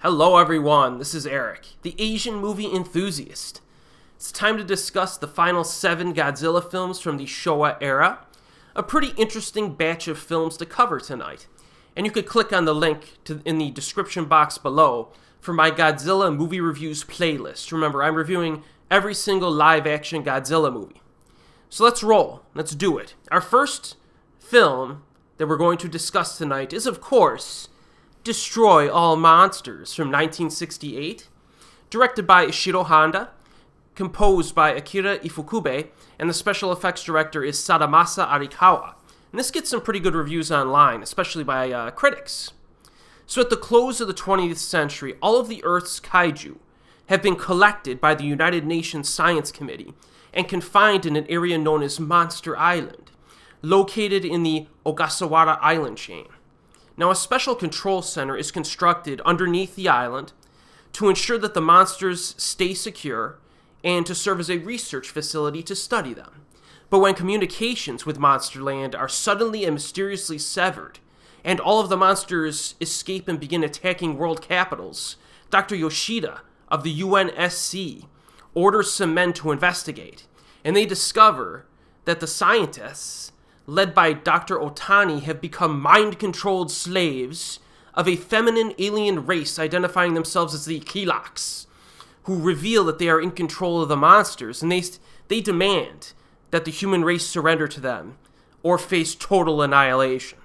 Hello everyone, this is Erik, the Asian movie enthusiast. It's time to discuss the final 7 Godzilla films from the Showa Era. A pretty interesting batch of films to cover tonight. And you could click on the link in the description box below for my Godzilla movie reviews playlist. Remember, I'm reviewing every single live-action Godzilla movie. So let's roll. Let's do it. Our first film that we're going to discuss tonight is, of course, Destroy All Monsters from 1968, directed by Ishiro Honda, composed by Akira Ifukube, and the special effects director is Sadamasa Arikawa. And this gets some pretty good reviews online, especially by critics. So at the close of the 20th century, all of the Earth's kaiju have been collected by the United Nations Science Committee and confined in an area known as Monster Island, located in the Ogasawara Island chain. Now, a special control center is constructed underneath the island to ensure that the monsters stay secure and to serve as a research facility to study them. But when communications with Monsterland are suddenly and mysteriously severed, and all of the monsters escape and begin attacking world capitals, Dr. Yoshida of the UNSC orders some men to investigate, and they discover that the scientists, led by Dr. Otani, have become mind-controlled slaves of a feminine alien race identifying themselves as the Kilox, who reveal that they are in control of the monsters, and they demand that the human race surrender to them or face total annihilation.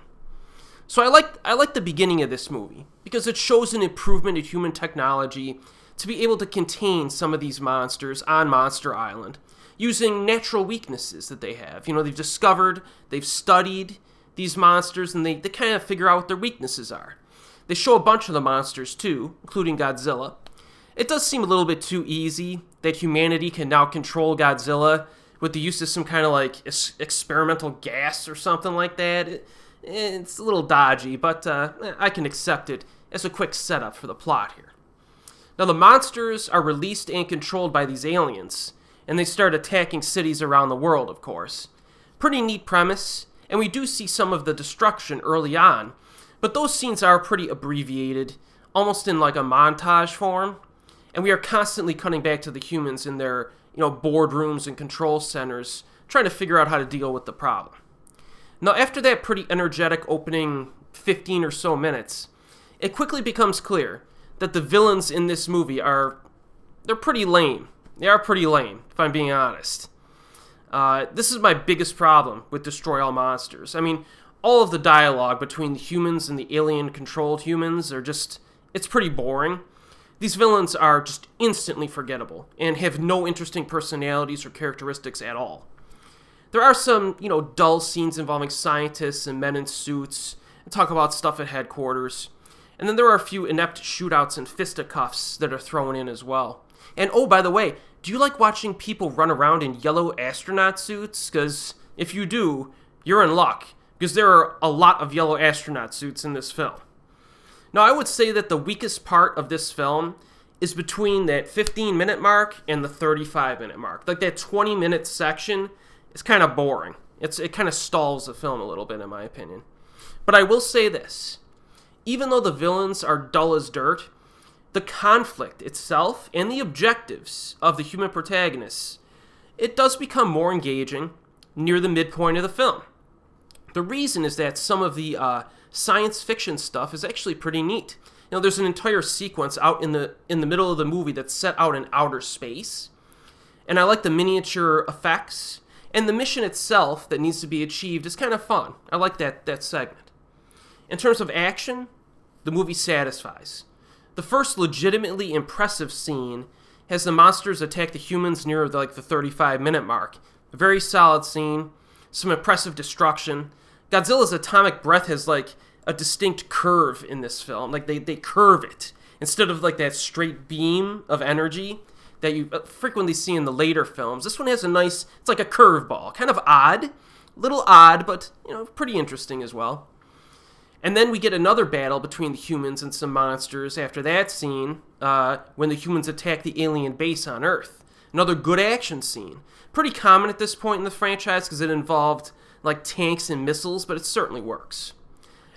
So I like the beginning of this movie because it shows an improvement in human technology to be able to contain some of these monsters on Monster Island, using natural weaknesses that they have. You know, they've discovered, they've studied these monsters, and they kind of figure out what their weaknesses are. They show a bunch of the monsters, too, including Godzilla. It does seem a little bit too easy that humanity can now control Godzilla with the use of some kind of, experimental gas or something like that. It's a little dodgy, but I can accept it as a quick setup for the plot here. Now, the monsters are released and controlled by these aliens, and they start attacking cities around the world, of course. Pretty neat premise, and we do see some of the destruction early on, but those scenes are pretty abbreviated, almost in like a montage form, and we are constantly cutting back to the humans in their, boardrooms and control centers, trying to figure out how to deal with the problem. Now, after that pretty energetic opening 15 or so minutes, it quickly becomes clear that the villains in this movie they're pretty lame. They are pretty lame, if I'm being honest. This is my biggest problem with Destroy All Monsters. I mean, all of the dialogue between the humans and the alien-controlled humans it's pretty boring. These villains are just instantly forgettable and have no interesting personalities or characteristics at all. There are some, dull scenes involving scientists and men in suits and talk about stuff at headquarters. And then there are a few inept shootouts and fisticuffs that are thrown in as well. And oh, by the way, do you like watching people run around in yellow astronaut suits? Because if you do, you're in luck, because there are a lot of yellow astronaut suits in this film. Now, I would say that the weakest part of this film is between that 15-minute mark and the 35-minute mark. Like, that 20-minute section is kind of boring. It kind of stalls the film a little bit, in my opinion. But I will say this. Even though the villains are dull as dirt, the conflict itself and the objectives of the human protagonists, it does become more engaging near the midpoint of the film. The reason is that some of the science fiction stuff is actually pretty neat. There's an entire sequence out in the middle of the movie that's set out in outer space, and I like the miniature effects, and the mission itself that needs to be achieved is kind of fun. I like that segment. In terms of action, the movie satisfies. The first legitimately impressive scene has the monsters attack the humans near the 35-minute mark. A very solid scene, some impressive destruction. Godzilla's atomic breath has a distinct curve in this film. They curve it instead of that straight beam of energy that you frequently see in the later films. This one has it's like a curveball. Kind of odd, a little odd, but pretty interesting as well. And then we get another battle between the humans and some monsters after that scene, when the humans attack the alien base on Earth. Another good action scene. Pretty common at this point in the franchise because it involved tanks and missiles, but it certainly works.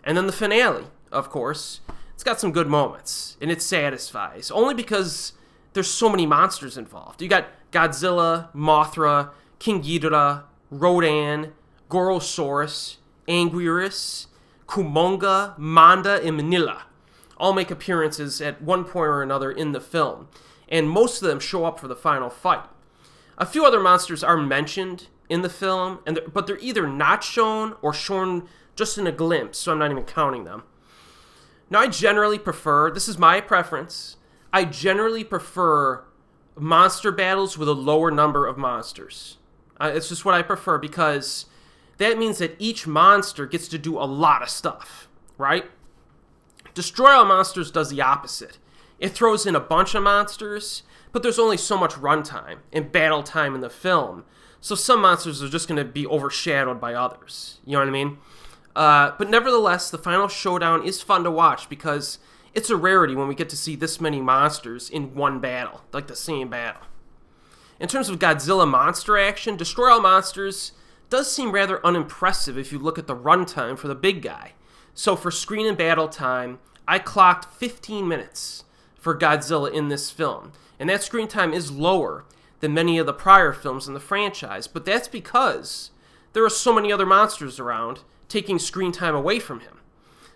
And then the finale, of course. it's got some good moments, and it satisfies, only because there's so many monsters involved. You got Godzilla, Mothra, King Ghidorah, Rodan, Gorosaurus, Anguirus, Kumonga, Manda, and Manila all make appearances at one point or another in the film, and most of them show up for the final fight. A few other monsters are mentioned in the film, but they're either not shown or shown just in a glimpse, so I'm not even counting them. Now, I generally prefer, this is my preference, I generally prefer monster battles with a lower number of monsters. It's just what I prefer, because that means that each monster gets to do a lot of stuff, right? Destroy All Monsters does the opposite. It throws in a bunch of monsters, but there's only so much runtime and battle time in the film, so some monsters are just going to be overshadowed by others. You know what I mean? But nevertheless, the final showdown is fun to watch because it's a rarity when we get to see this many monsters in one battle, like the same battle. In terms of Godzilla monster action, Destroy All Monsters does seem rather unimpressive if you look at the runtime for the big guy. So for screen and battle time, I clocked 15 minutes for Godzilla in this film. And that screen time is lower than many of the prior films in the franchise, but that's because there are so many other monsters around, taking screen time away from him.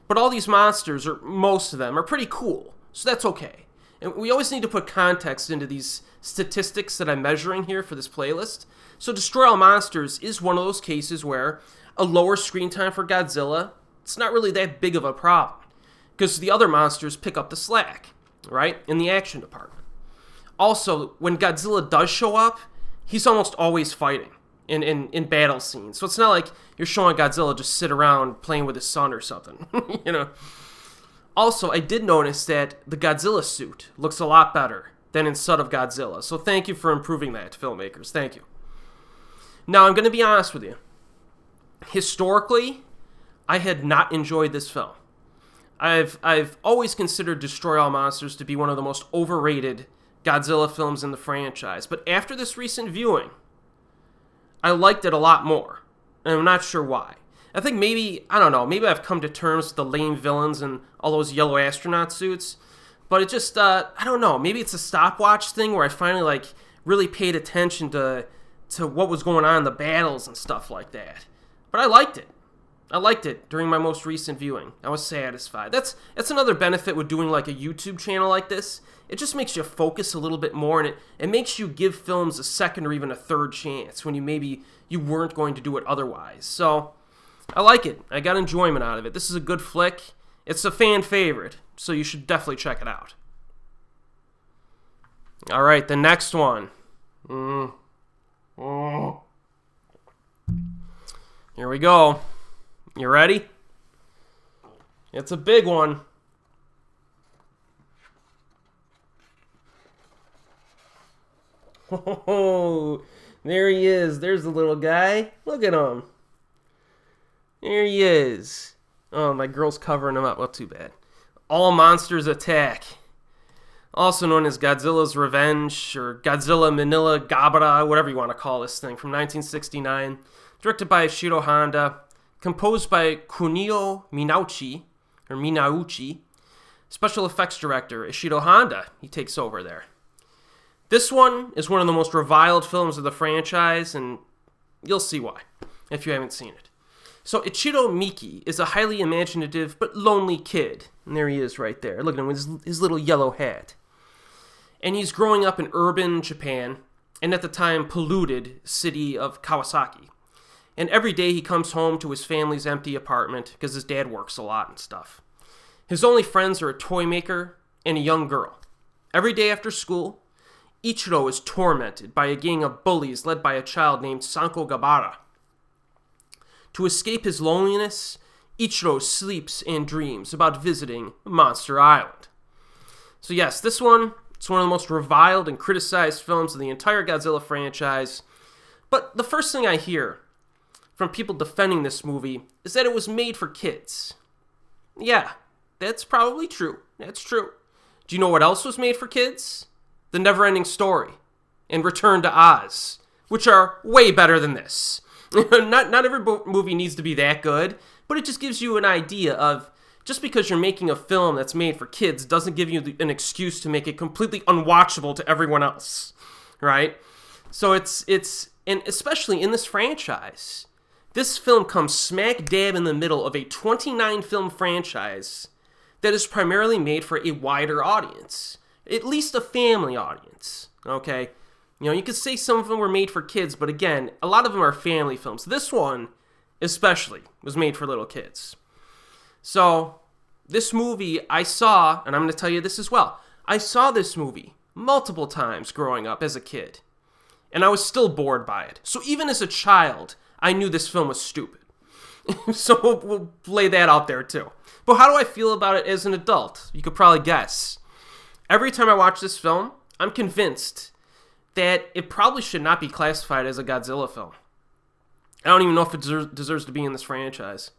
But all these monsters, or most of them, are pretty cool, so that's okay. And we always need to put context into these statistics that I'm measuring here for this playlist. So Destroy All Monsters is one of those cases where a lower screen time for Godzilla, it's not really that big of a problem, because the other monsters pick up the slack, right, in the action department. Also, when Godzilla does show up, he's almost always fighting in battle scenes. So it's not like you're showing Godzilla just sit around playing with his son or something, you know. Also, I did notice that the Godzilla suit looks a lot better than in Son of Godzilla. So thank you for improving that, filmmakers. Thank you. Now, I'm going to be honest with you. Historically, I had not enjoyed this film. I've always considered Destroy All Monsters to be one of the most overrated Godzilla films in the franchise. But after this recent viewing, I liked it a lot more, and I'm not sure why. I think maybe, I don't know, maybe I've come to terms with the lame villains and all those yellow astronaut suits, but it just, I don't know, maybe it's a stopwatch thing where I finally, really paid attention to what was going on in the battles and stuff like that. But I liked it. I liked it during my most recent viewing. I was satisfied. That's another benefit with doing, a YouTube channel like this. It just makes you focus a little bit more, and it makes you give films a second or even a third chance when you weren't going to do it otherwise. So, I like it. I got enjoyment out of it. This is a good flick. It's a fan favorite, so you should definitely check it out. Alright, the next one. Here we go. You ready? It's a big one. Oh, there he is. There's the little guy. Look at him. There he is. Oh, my girl's covering him up. Well, too bad. All Monsters Attack. Also known as Godzilla's Revenge, or Godzilla Manila Gabara, whatever you want to call this thing, from 1969. Directed by Ishiro Honda. Composed by Kunio Minauchi. Special effects director, Ishiro Honda. He takes over there. This one is one of the most reviled films of the franchise, and you'll see why, if you haven't seen it. So, Ichiro Miki is a highly imaginative but lonely kid. And there he is right there. Look at him with his little yellow hat. And he's growing up in urban Japan, and at the time polluted city of Kawasaki. And every day he comes home to his family's empty apartment because his dad works a lot and stuff. His only friends are a toy maker and a young girl. Every day after school, Ichiro is tormented by a gang of bullies led by a child named Sanko Gabara. To escape his loneliness, Ichiro sleeps and dreams about visiting Monster Island. So yes, this one, it's one of the most reviled and criticized films of the entire Godzilla franchise. But the first thing I hear from people defending this movie is that it was made for kids. Yeah, that's probably true. That's true. Do you know what else was made for kids? The Never-Ending Story and Return to Oz, which are way better than this. Not every movie needs to be that good, but it just gives you an idea of just because you're making a film that's made for kids doesn't give you an excuse to make it completely unwatchable to everyone else, right? So and especially in this franchise, this film comes smack dab in the middle of a 29-film franchise that is primarily made for a wider audience, at least a family audience, okay? You know, you could say some of them were made for kids, but again, a lot of them are family films. This one, especially, was made for little kids. So, this movie I saw, and I'm going to tell you this as well, I saw this movie multiple times growing up as a kid, and I was still bored by it. So even as a child, I knew this film was stupid. So we'll lay that out there too. But how do I feel about it as an adult? You could probably guess. Every time I watch this film, I'm convinced that it probably should not be classified as a Godzilla film. I don't even know if it deserves to be in this franchise,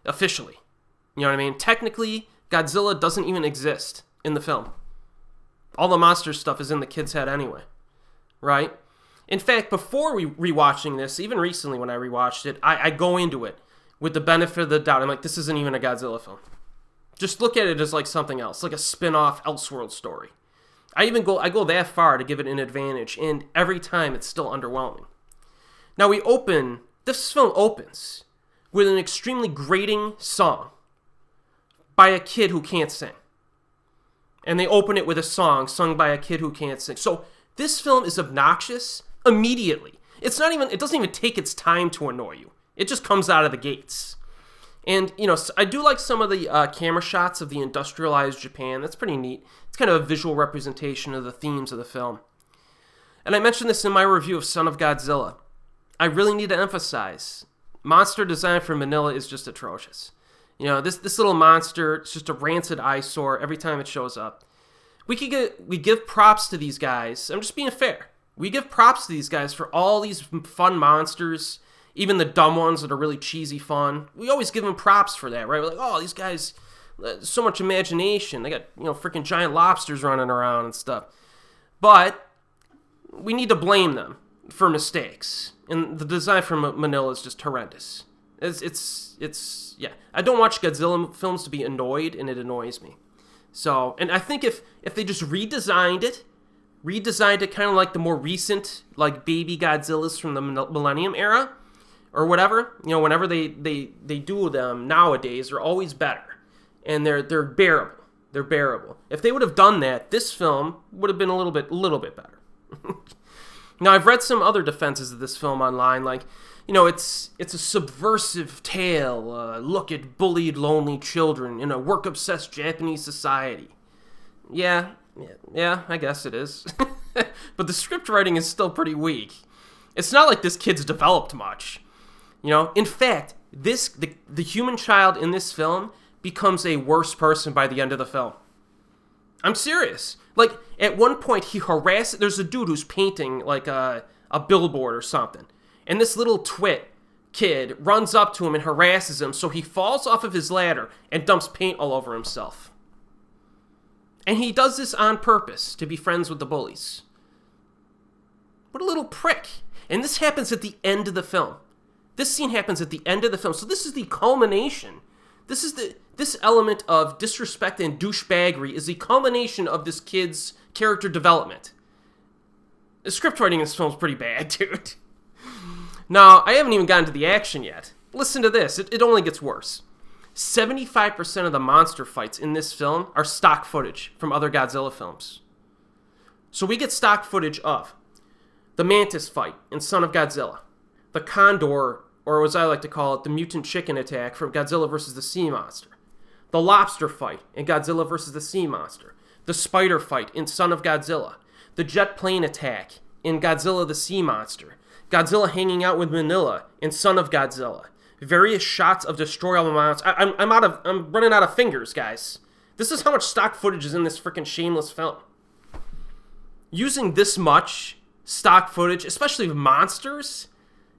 officially. You know what I mean? Technically, Godzilla doesn't even exist in the film. All the monster stuff is in the kid's head anyway, right? In fact, before rewatching this, even recently when I rewatched it, I go into it with the benefit of the doubt. I'm like, this isn't even a Godzilla film. Just look at it as like something else, like a spin-off Elseworld story. I go that far to give it an advantage, and every time it's still underwhelming. Now this film opens with an extremely grating song by a kid who can't sing. And they open it with a song sung by a kid who can't sing. So this film is obnoxious immediately. It doesn't even take its time to annoy you. It just comes out of the gates. And, you know, I do like some of the camera shots of the industrialized Japan. That's pretty neat. It's kind of a visual representation of the themes of the film. And I mentioned this in my review of Son of Godzilla. I really need to emphasize, monster design for Manila is just atrocious. You know, this little monster, it's just a rancid eyesore every time it shows up. We give props to these guys. I'm just being fair. We give props to these guys for all these fun monsters, even the dumb ones that are really cheesy fun. We always give them props for that, right? We're like, oh, these guys, so much imagination. They got, you know, freaking giant lobsters running around and stuff. But we need to blame them for mistakes. And the design for Manila is just horrendous. Yeah. I don't watch Godzilla films to be annoyed, and it annoys me. So, and I think if they just redesigned it kind of like the more recent, like baby Godzillas from the Millennium era, or whatever, you know, whenever they do them nowadays, they're always better. And they're bearable. They're bearable. If they would have done that, this film would have been a little bit better. Now, I've read some other defenses of this film online, like, you know, it's a subversive tale. Look at bullied, lonely children in a work-obsessed Japanese society. Yeah, I guess it is. But the script writing is still pretty weak. It's not like this kid's developed much. You know, in fact, the human child in this film becomes a worse person by the end of the film. I'm serious. Like, at one point, there's a dude who's painting, like, a billboard or something. And this little twit kid runs up to him and harasses him, so he falls off of his ladder and dumps paint all over himself. And he does this on purpose, to be friends with the bullies. What a little prick. And this happens at the end of the film. This scene happens at the end of the film. So this is the culmination. This element of disrespect and douchebaggery is the culmination of this kid's character development. The script writing in this film is pretty bad, dude. Now, I haven't even gotten to the action yet. Listen to this. It only gets worse. 75% of the monster fights in this film are stock footage from other Godzilla films. So we get stock footage of the Mantis fight in Son of Godzilla, the Condor, or as I like to call it, the mutant chicken attack from Godzilla vs. the Sea Monster, the lobster fight in Godzilla vs. the Sea Monster, the spider fight in Son of Godzilla, the jet plane attack in Godzilla the Sea Monster, Godzilla hanging out with Manila in Son of Godzilla, various shots of Destroy All the Monsters. I'm running out of fingers, guys. This is how much stock footage is in this freaking shameless film. Using this much stock footage, especially of monsters,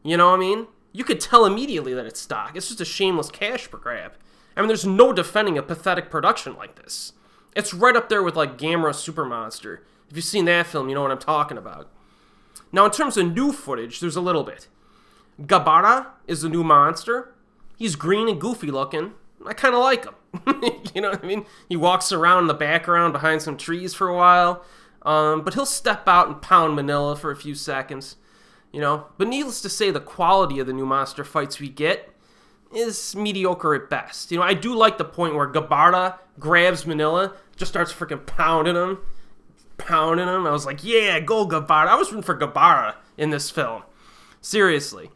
you know what I mean? You could tell immediately that it's stock. It's just a shameless cash grab. I mean, there's no defending a pathetic production like this. It's right up there with, like, Gamera Super Monster. If you've seen that film, you know what I'm talking about. Now, in terms of new footage, there's a little bit. Gabara is the new monster. He's green and goofy looking. I kind of like him. You know what I mean? He walks around in the background behind some trees for a while. But he'll step out and pound Manila for a few seconds. But needless to say, the quality of the new monster fights we get is mediocre at best. I do like the point where Gabara grabs Manila, just starts freaking pounding him. I was like, yeah, go Gabara. I was rooting for Gabara in this film. Seriously.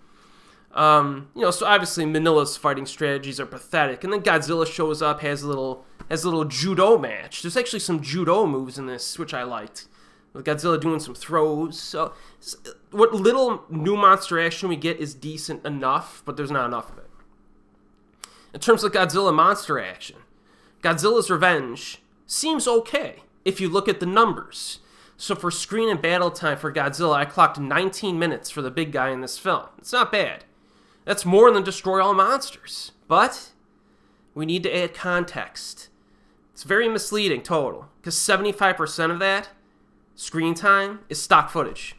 So obviously Manila's fighting strategies are pathetic. And then Godzilla shows up, has a little judo match. There's actually some judo moves in this, which I liked. With Godzilla doing some throws. So what little new monster action we get is decent enough, but there's not enough of it. In terms of Godzilla monster action, Godzilla's Revenge seems okay if you look at the numbers. So for screen and battle time for Godzilla, I clocked 19 minutes for the big guy in this film. It's not bad. That's more than Destroy All Monsters. But we need to add context. It's very misleading total, because 75% of that screen time is stock footage.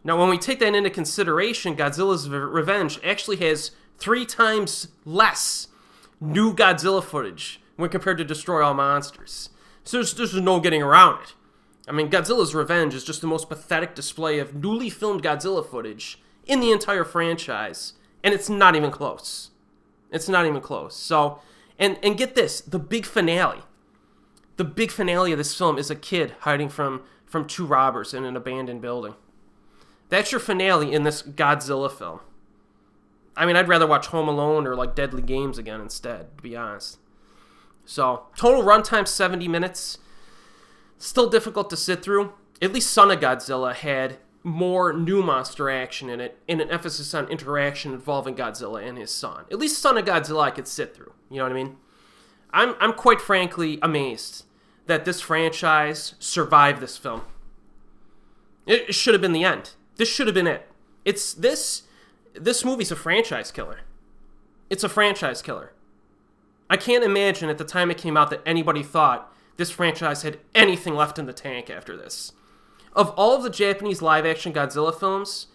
Now, when we take that into consideration, Godzilla's Revenge actually has 3 times less new Godzilla footage when compared to Destroy All Monsters. So there's no getting around it. I mean, Godzilla's Revenge is just the most pathetic display of newly filmed Godzilla footage in the entire franchise, and it's not even close. It's not even close. So, and get this, the big finale of this film is a kid hiding from 2 robbers in an abandoned building. That's your finale in this Godzilla film. I mean, I'd rather watch Home Alone or like Deadly Games again instead, to be honest. So, total runtime 70 minutes. Still difficult to sit through. At least Son of Godzilla had more new monster action in it, and an emphasis on interaction involving Godzilla and his son. At least Son of Godzilla I could sit through. You know what I mean? I'm quite frankly amazed that this franchise survived this film. It should have been the end. This should have been it. This movie's a franchise killer. It's a franchise killer. I can't imagine at the time it came out that anybody thought this franchise had anything left in the tank after this. Of all of the Japanese live-action Godzilla films,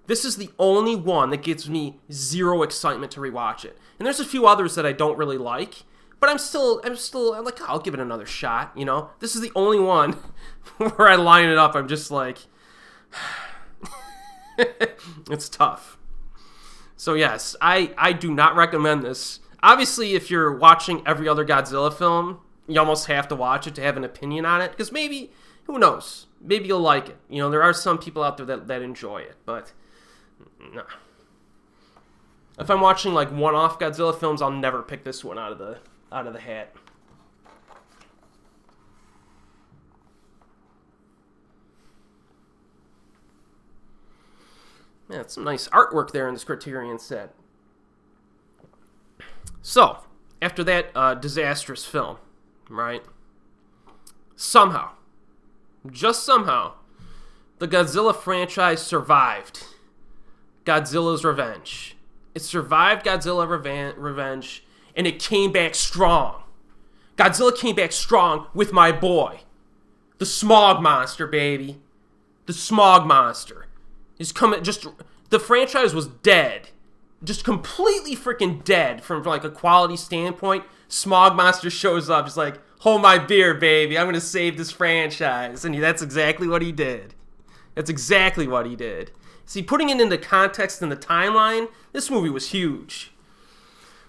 this is the only one that gives me zero excitement to rewatch it. And there's a few others that I don't really like, but I'm like, I'll give it another shot, This is the only one where I line it up, I'm just like, it's tough. So yes, I do not recommend this. Obviously, if you're watching every other Godzilla film, you almost have to watch it to have an opinion on it, because maybe, who knows, maybe you'll like it. There are some people out there that enjoy it, but no. If I'm watching like one-off Godzilla films, I'll never pick this one out of the hat. Yeah, it's some nice artwork there in this Criterion set. So, after that disastrous film, right? Somehow, just somehow, the Godzilla franchise survived Godzilla's Revenge. It survived Godzilla Revenge, and it came back strong. Godzilla came back strong with my boy. The Smog Monster, baby. The Smog Monster. He's coming, the franchise was dead. Just completely freaking dead from like a quality standpoint. Smog Monster shows up, just like, hold my beer, baby. I'm going to save this franchise. And that's exactly what he did. That's exactly what he did. See, putting it into context in the timeline, this movie was huge.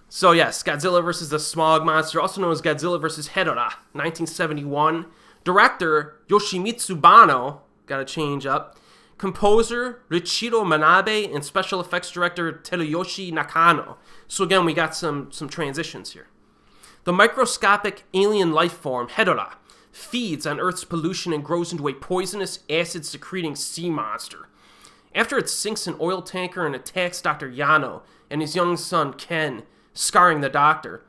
So yes, Godzilla vs. the Smog Monster, also known as Godzilla vs. Hedorah, 1971. Director, Yoshimitsu Banno, got to change up. Composer, Richiro Manabe, and special effects director, Teruyoshi Nakano. So again, we got some transitions here. The microscopic alien life form, Hedorah, feeds on Earth's pollution and grows into a poisonous, acid-secreting sea monster. After it sinks an oil tanker and attacks Dr. Yano and his young son, Ken, scarring the doctor,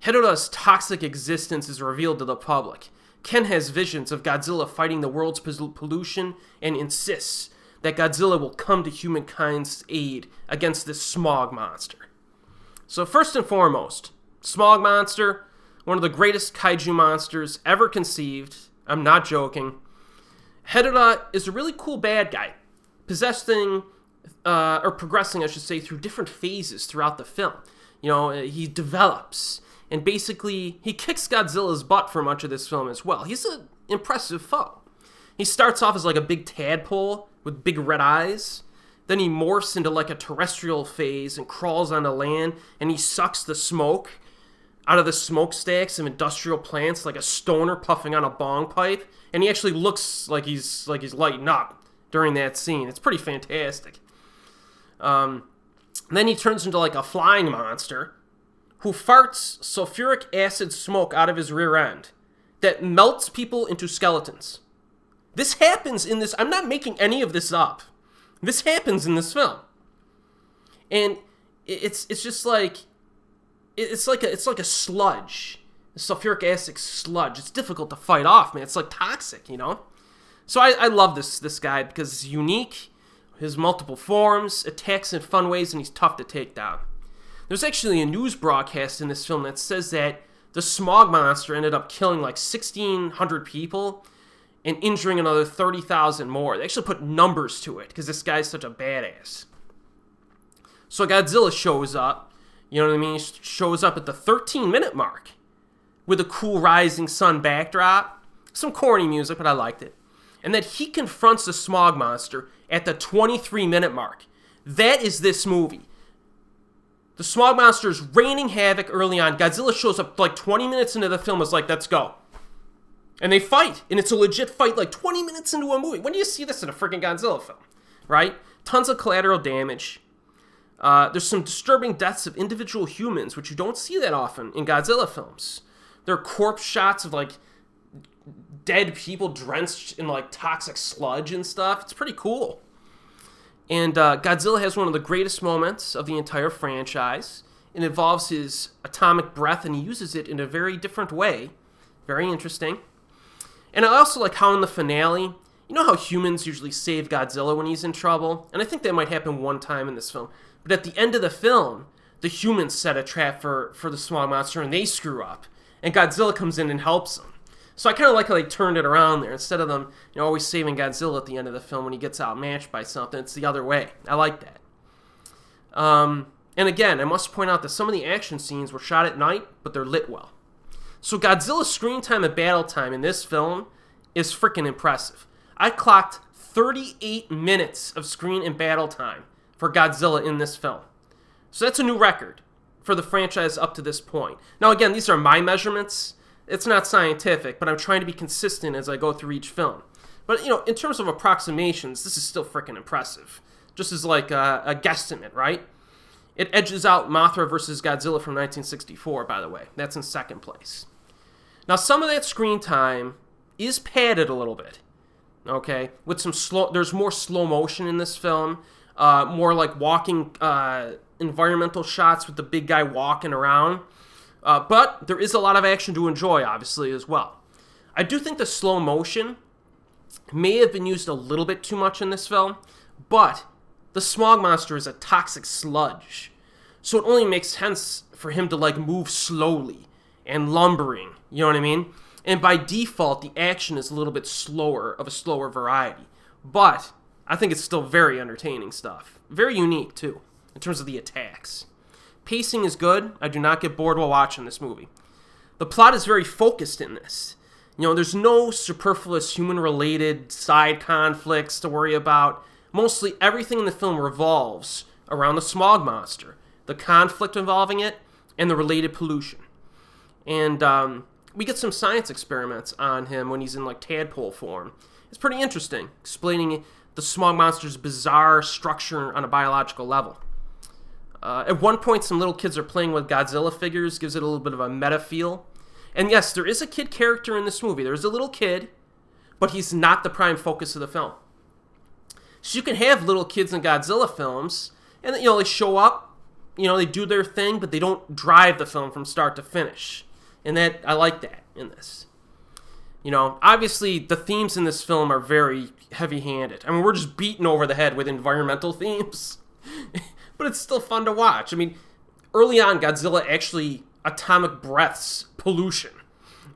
Hedorah's toxic existence is revealed to the public. Ken has visions of Godzilla fighting the world's pollution and insists that Godzilla will come to humankind's aid against this Smog Monster. So first and foremost, Smog Monster, one of the greatest kaiju monsters ever conceived. I'm not joking. Hedorah is a really cool bad guy, progressing, I should say, through different phases throughout the film. He develops. And basically, he kicks Godzilla's butt for much of this film as well. He's an impressive foe. He starts off as like a big tadpole with big red eyes. Then he morphs into like a terrestrial phase and crawls onto land, and he sucks the smoke out of the smokestacks of industrial plants like a stoner puffing on a bong pipe. And he actually looks like he's lighting up during that scene. It's pretty fantastic. Then he turns into like a flying monster who farts sulfuric acid smoke out of his rear end that melts people into skeletons. This happens in this. I'm not making any of this up. This happens in this film, and it's just like it's like a sludge, a sulfuric acid sludge. It's difficult to fight off, man. It's like toxic, you know. So I love this guy because he's unique, his multiple forms, attacks in fun ways, and he's tough to take down. There's actually a news broadcast in this film that says that the Smog monster ended up killing like 1,600 people and injuring another 30,000 more. They actually put numbers to it because this guy's such a badass. So Godzilla shows up, you know what I mean? He shows up at the 13-minute mark with a cool rising sun backdrop. Some corny music, but I liked it. And that he confronts the Smog monster at the 23-minute mark. That is this movie. The Smog monster is raining havoc early on. Godzilla shows up like 20 minutes into the film, is like, let's go. And they fight, and it's a legit fight like 20 minutes into a movie. When do you see this in a freaking Godzilla film, right? Tons of collateral damage. There's some disturbing deaths of individual humans, which you don't see that often in Godzilla films. There are corpse shots of like dead people drenched in like toxic sludge and stuff. It's pretty cool. And Godzilla has one of the greatest moments of the entire franchise. It involves his atomic breath, and he uses it in a very different way. Very interesting. And I also like how in the finale, you know how humans usually save Godzilla when he's in trouble? And I think that might happen one time in this film. But at the end of the film, the humans set a trap for the Smog monster, and they screw up. And Godzilla comes in and helps them. So I kind of like how they turned it around there. Instead of them, always saving Godzilla at the end of the film when he gets outmatched by something, it's the other way. I like that. And again, I must point out that some of the action scenes were shot at night, but they're lit well. So Godzilla's screen time and battle time in this film is freaking impressive. I clocked 38 minutes of screen and battle time for Godzilla in this film. So that's a new record for the franchise up to this point. Now again, these are my measurements. It's not scientific, but I'm trying to be consistent as I go through each film. But, in terms of approximations, this is still freaking impressive. Just as like a guesstimate, right? It edges out Mothra vs. Godzilla from 1964, by the way. That's in second place. Now, some of that screen time is padded a little bit, okay? With some there's more slow motion in this film, more like walking environmental shots with the big guy walking around. But there is a lot of action to enjoy, obviously, as well. I do think the slow motion may have been used a little bit too much in this film, but the Smog monster is a toxic sludge, so it only makes sense for him to like move slowly and lumbering, you know what I mean? And by default, the action is a little bit slower, of a slower variety. But I think it's still very entertaining stuff. Very unique, too, in terms of the attacks. Pacing is good. I do not get bored while watching this movie. The plot is very focused in this. There's no superfluous human-related side conflicts to worry about. Mostly everything in the film revolves around the Smog monster, the conflict involving it, and the related pollution. And we get some science experiments on him when he's in like tadpole form. It's pretty interesting, explaining the Smog monster's bizarre structure on a biological level. At one point, some little kids are playing with Godzilla figures, gives it a little bit of a meta feel. And yes, there is a kid character in this movie. There's a little kid, but he's not the prime focus of the film. So you can have little kids in Godzilla films, and they show up, they do their thing, but they don't drive the film from start to finish. And that I like that in this. Obviously the themes in this film are very heavy-handed. I mean, we're just beaten over the head with environmental themes. But it's still fun to watch. I mean, early on, Godzilla actually atomic breaths pollution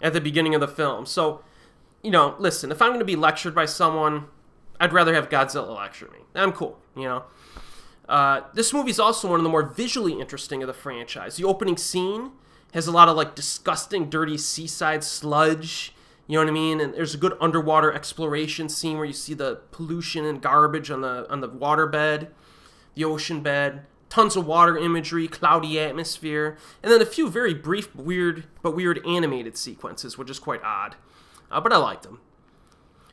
at the beginning of the film. So, listen, if I'm going to be lectured by someone, I'd rather have Godzilla lecture me. I'm cool, This movie is also one of the more visually interesting of the franchise. The opening scene Has a lot of like disgusting, dirty seaside sludge. You know what I mean? And there's a good underwater exploration scene where you see the pollution and garbage on the waterbed, the ocean bed. Tons of water imagery, cloudy atmosphere, and then a few very brief, weird animated sequences, which is quite odd. But I liked them.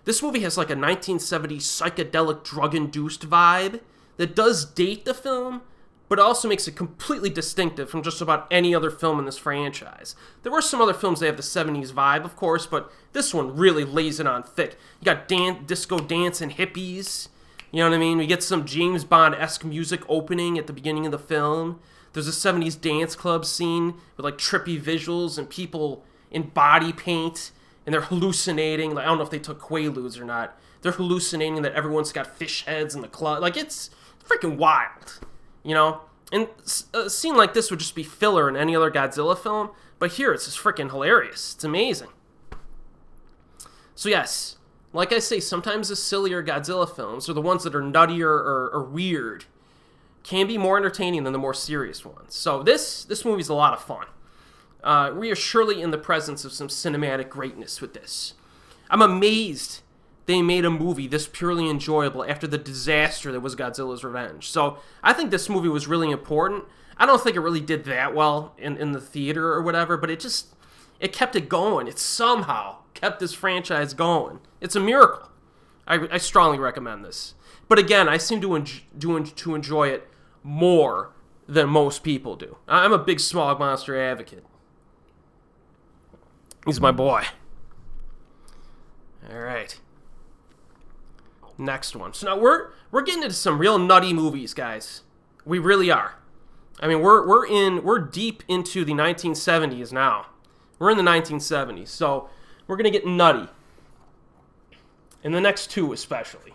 This movie has like a 1970s psychedelic drug-induced vibe that does date the film, but also makes it completely distinctive from just about any other film in this franchise. There were some other films that have the 70s vibe, of course, but this one really lays it on thick. You got disco dance and hippies. You know what I mean? We get some James Bond-esque music opening at the beginning of the film. There's a 70s dance club scene with like trippy visuals and people in body paint, and they're hallucinating. Like, I don't know if they took Quaaludes or not. They're hallucinating that everyone's got fish heads in the club. Like, it's freaking wild, you know? And a scene like this would just be filler in any other Godzilla film, but here it's just freaking hilarious. It's amazing. So yes, like I say, sometimes the sillier Godzilla films, or the ones that are nuttier or weird, can be more entertaining than the more serious ones. So this movie's a lot of fun. We are surely in the presence of some cinematic greatness with this. I'm amazed they made a movie this purely enjoyable after the disaster that was Godzilla's Revenge. So I think this movie was really important. I don't think it really did that well in the theater or whatever, but it kept it going. It somehow kept this franchise going. It's a miracle. I strongly recommend this. But again, I seem to enjoy it more than most people do. I'm a big Smog Monster advocate. He's my boy. All right. Next one. So now we're getting into some real nutty movies, guys. We really are. I mean, we're deep into the 1970s now. We're in the 1970s, so we're gonna get nutty. And the next two especially.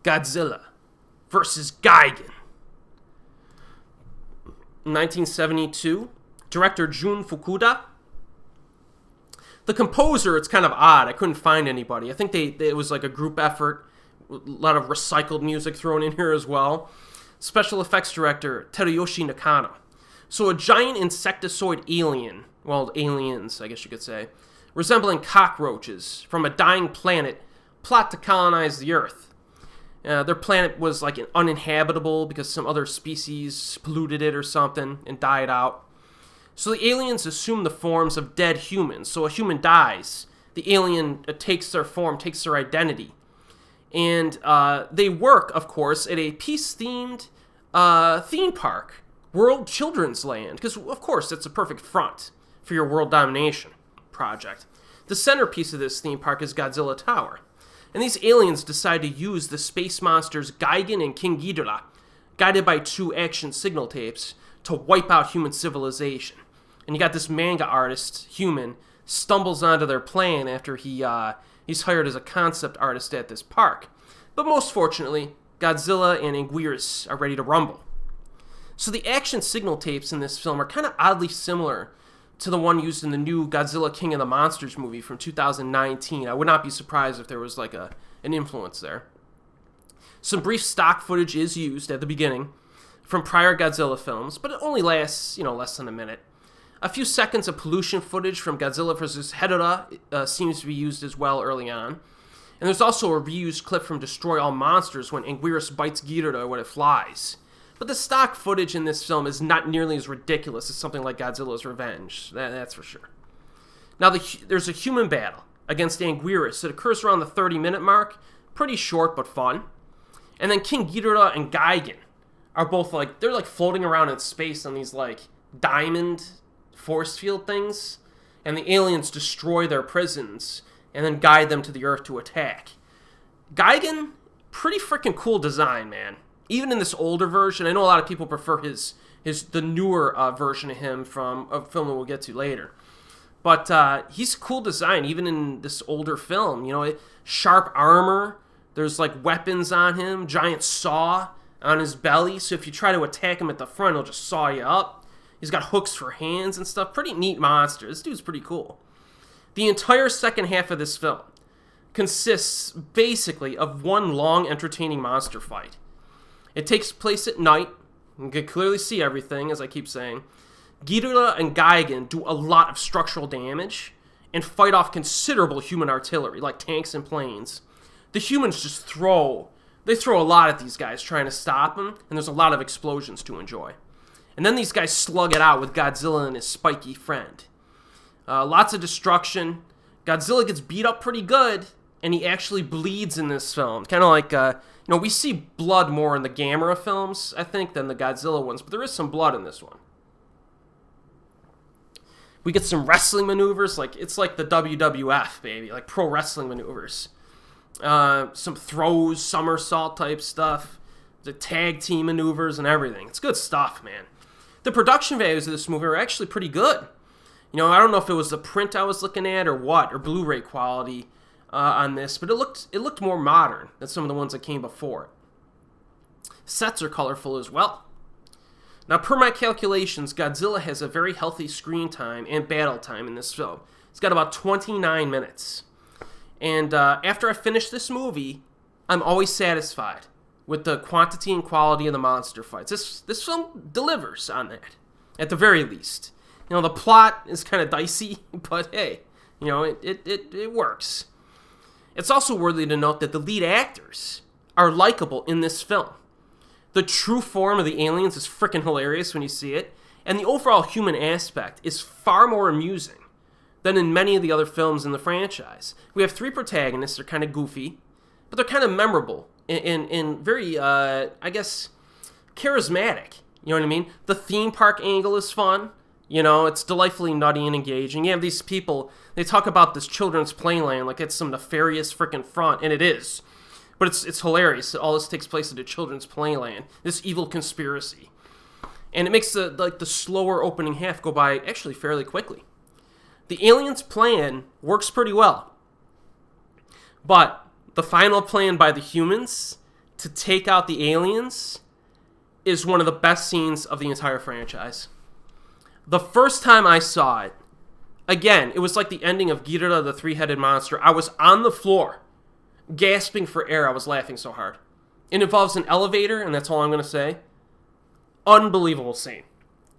Godzilla versus Gigan. 1972. Director Jun Fukuda. The composer, it's kind of odd. I couldn't find anybody. I think it was like a group effort. A lot of recycled music thrown in here as well. Special effects director Teruyoshi Nakano. So a giant insectoid alien, well, aliens, I guess you could say, resembling cockroaches from a dying planet, plot to colonize the Earth. Their planet was like uninhabitable because some other species polluted it or something and died out. So the aliens assume the forms of dead humans. So a human dies, the alien takes their form, takes their identity. And they work, of course, at a peace-themed theme park, World Children's Land, because, of course, that's a perfect front for your world domination project. The centerpiece of this theme park is Godzilla Tower. And these aliens decide to use the space monsters Gigan and King Ghidorah, guided by two action signal tapes, to wipe out human civilization. And you got this manga artist, human, stumbles onto their plan after he's hired as a concept artist at this park. But most fortunately, Godzilla and Anguirus are ready to rumble. So the action signal tapes in this film are kind of oddly similar to the one used in the new Godzilla King of the Monsters movie from 2019. I would not be surprised if there was like an influence there. Some brief stock footage is used at the beginning from prior Godzilla films, but it only lasts, less than a minute. A few seconds of pollution footage from Godzilla vs. Hedorah seems to be used as well early on. And there's also a reused clip from Destroy All Monsters when Anguirus bites Ghidorah when it flies. But the stock footage in this film is not nearly as ridiculous as something like Godzilla's Revenge. That's for sure. Now, there's a human battle against Anguirus that occurs around the 30-minute mark. Pretty short, but fun. And then King Ghidorah and Gigan are both they're floating around in space on these diamond force field things. And the aliens destroy their prisons and then guide them to the Earth to attack. Gigan, pretty freaking cool design, man. Even in this older version, I know a lot of people prefer the newer version of him from a film that we'll get to later. But he's a cool design, even in this older film. Sharp armor, there's weapons on him, giant saw on his belly, so if you try to attack him at the front, he'll just saw you up. He's got hooks for hands and stuff. Pretty neat monster. This dude's pretty cool. The entire second half of this film consists basically of one long, entertaining monster fight. It takes place at night. You can clearly see everything, as I keep saying. Ghidorah and Gigan do a lot of structural damage and fight off considerable human artillery, like tanks and planes. The humans just throw a lot at these guys trying to stop them, and there's a lot of explosions to enjoy. And then these guys slug it out with Godzilla and his spiky friend. Lots of destruction. Godzilla gets beat up pretty good, and he actually bleeds in this film. Kind of like, we see blood more in the Gamera films, I think, than the Godzilla ones, but there is some blood in this one. We get some wrestling maneuvers, it's like the WWF, baby, like pro wrestling maneuvers. Some throws, somersault type stuff, the tag team maneuvers and everything. It's good stuff, man. The production values of this movie are actually pretty good. I don't know if it was the print I was looking at or what, or Blu-ray quality on this, but it looked more modern than some of the ones that came before it. Sets are colorful as well. Now, per my calculations, Godzilla has a very healthy screen time and battle time in this film. It's got about 29 minutes. And after I finish this movie, I'm always satisfied with the quantity and quality of the monster fights. This film delivers on that, at the very least. The plot is kind of dicey, but hey, it works. It's also worthy to note that the lead actors are likable in this film. The true form of the aliens is freaking hilarious when you see it, and the overall human aspect is far more amusing than in many of the other films in the franchise. We have 3 protagonists. They're kind of goofy, but they're kind of memorable and very, charismatic. You know what I mean? The theme park angle is fun. It's delightfully nutty and engaging. You have these people, they talk about this children's playland like it's some nefarious freaking front, and it is. But it's hilarious that all this takes place at a children's playland, this evil conspiracy. And it makes the slower opening half go by actually fairly quickly. The aliens' plan works pretty well. But the final plan by the humans to take out the aliens is one of the best scenes of the entire franchise. The first time I saw it, again, it was like the ending of Ghidorah the Three-Headed Monster. I was on the floor, gasping for air. I was laughing so hard. It involves an elevator, and that's all I'm going to say. Unbelievable scene.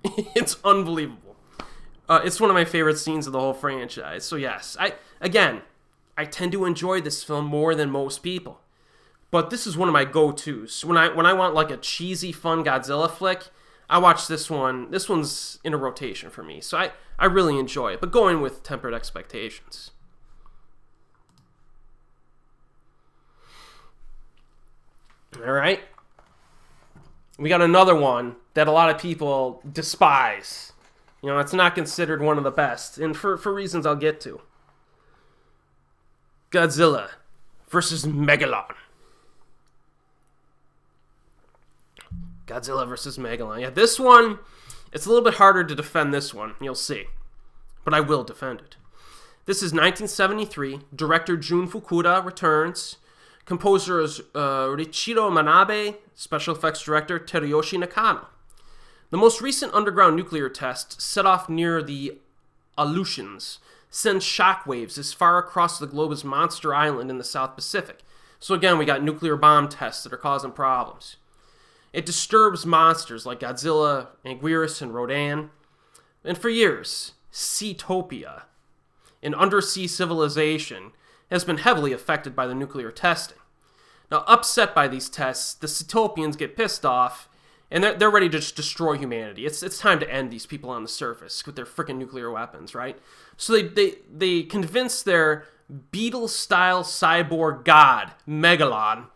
It's unbelievable. It's one of my favorite scenes of the whole franchise. So yes, I tend to enjoy this film more than most people. But this is one of my go-tos. When I want like a cheesy, fun Godzilla flick, I watch this one. This one's in a rotation for me. So I really enjoy it. But go in with tempered expectations. All right. We got another one that a lot of people despise. It's not considered one of the best. And for reasons I'll get to. Godzilla versus Megalon. Godzilla versus Megalon. Yeah, this one, it's a little bit harder to defend this one. You'll see. But I will defend it. This is 1973. Director Jun Fukuda returns. Composer is Riichiro Manabe. Special effects director Teruyoshi Nakano. The most recent underground nuclear test set off near the Aleutians sends shockwaves as far across the globe as Monster Island in the South Pacific. So again, we got nuclear bomb tests that are causing problems. It disturbs monsters like Godzilla, Anguirus, and Rodan. And for years, Seatopia, an undersea civilization, has been heavily affected by the nuclear testing. Now, upset by these tests, the Seatopians get pissed off, and they're ready to just destroy humanity. It's time to end these people on the surface with their freaking nuclear weapons, right? So they convince their Beetle-style cyborg god, Megalon,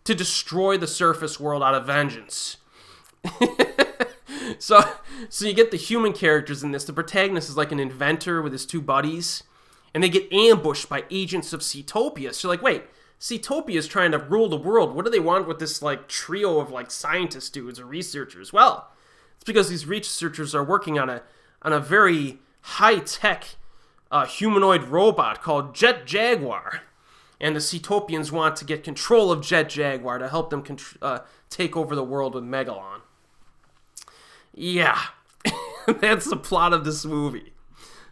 to destroy the surface world out of vengeance. So you get the human characters in this. The protagonist is like an inventor with his 2 buddies, and they get ambushed by agents of Seatopia. So you're like, wait, Seatopia is trying to rule the world. What do they want with this like trio of like scientist dudes or researchers? Well, it's because these researchers are working on a very high-tech humanoid robot called Jet Jaguar. And the Seatopians want to get control of Jet Jaguar to help them take over the world with Megalon. Yeah, that's the plot of this movie.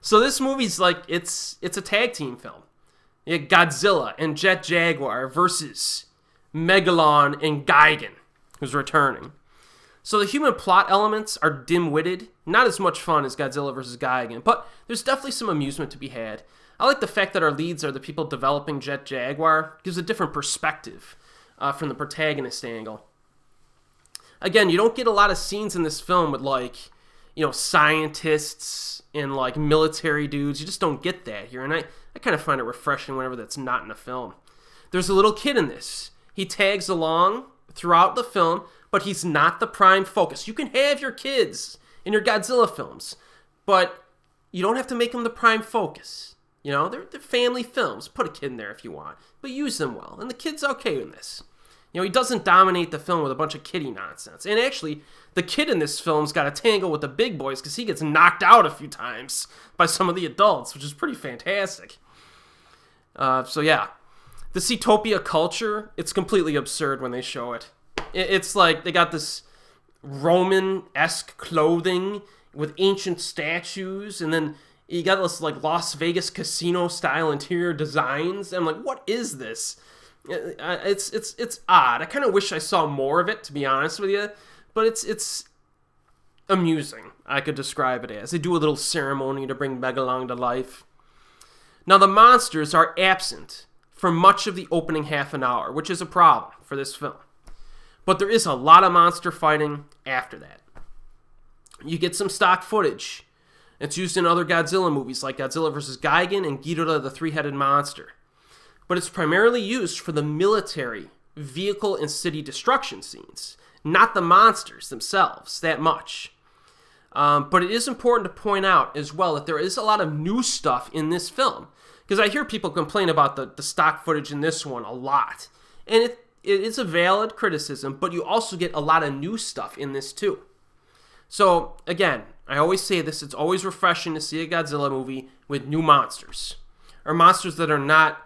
So this movie's like, it's a tag team film. You got Godzilla and Jet Jaguar versus Megalon and Gigan. who's returning. So the human plot elements are dim-witted, not as much fun as Godzilla vs. Gigan, but there's definitely some amusement to be had. I like the fact that our leads are the people developing Jet Jaguar. It gives a different perspective from the protagonist angle. Again, you don't get a lot of scenes in this film with, like, you know, scientists and, like, military dudes. You just don't get that here, and I kind of find it refreshing whenever that's not in a film. There's a little kid in this. He tags along throughout the film, but he's not the prime focus. You can have your kids in your Godzilla films, but you don't have to make them the prime focus. You know, they're family films. Put a kid in there if you want, but use them well. And the kid's okay in this. You know, he doesn't dominate the film with a bunch of kiddie nonsense. And actually, the kid in this film's got a tangle with the big boys because he gets knocked out a few times by some of the adults, which is pretty fantastic. So yeah, the Seatopia culture, it's completely absurd when they show it. It's like they got this Roman-esque clothing with ancient statues, and then you got this like Las Vegas casino-style interior designs. I'm like, what is this? It's odd. I kind of wish I saw more of it, to be honest with you, but it's amusing, I could describe it as. They do a little ceremony to bring Megalon to life. Now, the monsters are absent for much of the opening half an hour, which is a problem for this film. But there is a lot of monster fighting after that. You get some stock footage. It's used in other Godzilla movies like Godzilla vs. Gigan and Ghidorah the Three-Headed Monster. But it's primarily used for the military, vehicle, and city destruction scenes, not the monsters themselves that much. But it is important to point out as well that there is a lot of new stuff in this film, because I hear people complain about the stock footage in this one a lot. And it is a valid criticism, but you also get a lot of new stuff in this too. So, again, I always say this, it's always refreshing to see a Godzilla movie with new monsters, or monsters that are not